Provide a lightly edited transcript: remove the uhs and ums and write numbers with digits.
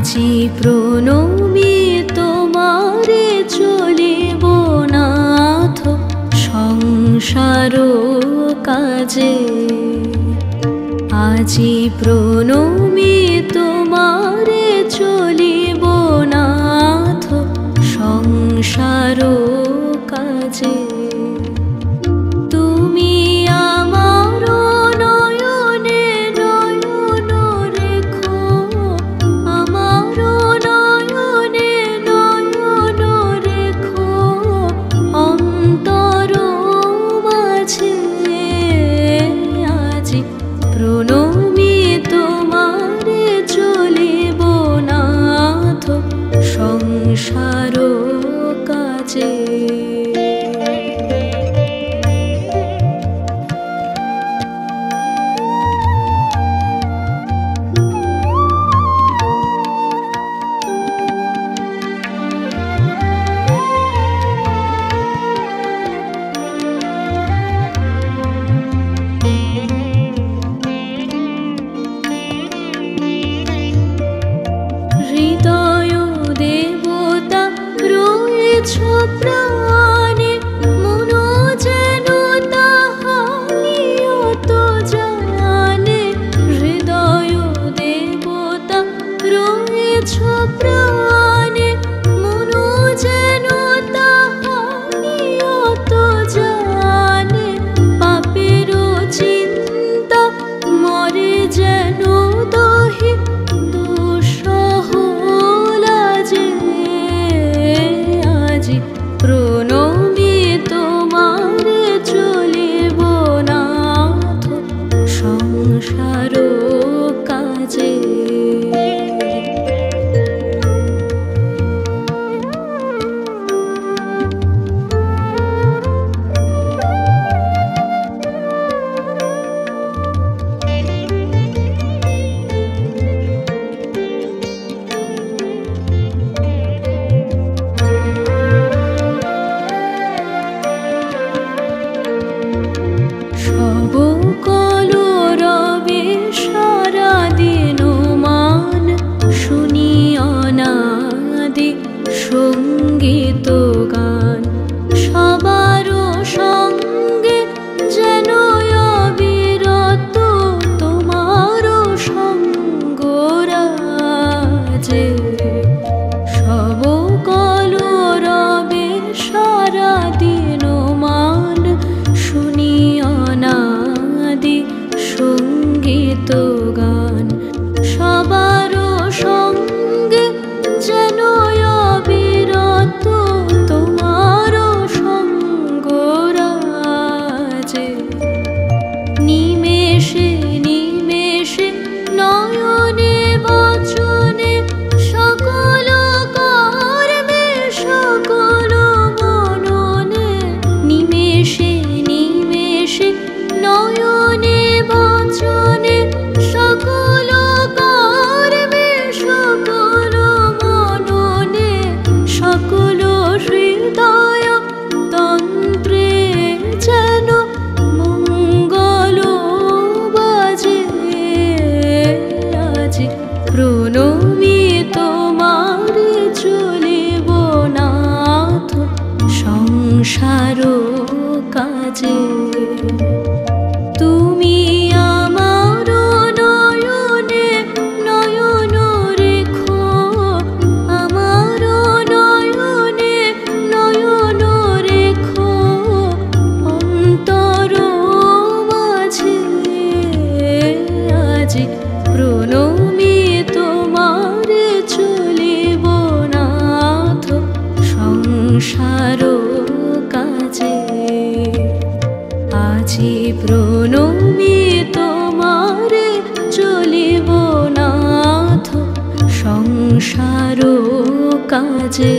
আজি প্রণমী তোমারে চলিব নাথ সংসার কাজে। আজি প্রণমী তোমারে চলিব নাথ সংসার কাজে। প্রণমী তোমারে চলিব নাথ সংসার কাজে। প্রাণে মন যেন তাহানিয়ত জানে। হৃদয় দেবতা রয়েছ প্রাণে মন যেন তাহানিয়ত জানে। পাপের চিন্তা মরে যেন দহি দুঃসহ লাজে। প্রণমী তোমারে চলিব নাথ সংসার কাজে। কলরবে সারা দিন মান শুনি অনাদি সঙ্গীত গান। সবার সঙ্গে যেন অবিরত তোমার সঙ্গ রাজে। সব কলরবে সারা দিন মান শুনি অনাদি সঙ্গীত গান। সবার সঙ্গে যেন অবিরত তোমার সঙ্গ রাজে। নিমেষে নিমেষে নয়নে বচনে সকল কর্মে সকল মননে। নিমেষে নিমেষে নয়নে বচনে সকল কর্মে সকল মননে। সকল হৃদয় তন্ত্রে যেন মঙ্গল বাজে। আজি প্রণমী তোমারে চলিব নাথ সংসার কাজে। তুমি আমার নয়নে নয়ন রেখো, আমার নয়নে নয়ন রেখো অন্তর মাঝে। আজি প্রণমী তোমারে চলিব নাথ সংসার কাজে। আজি প্রণমী তোমারে চলিব নাথ সংসার কাজে।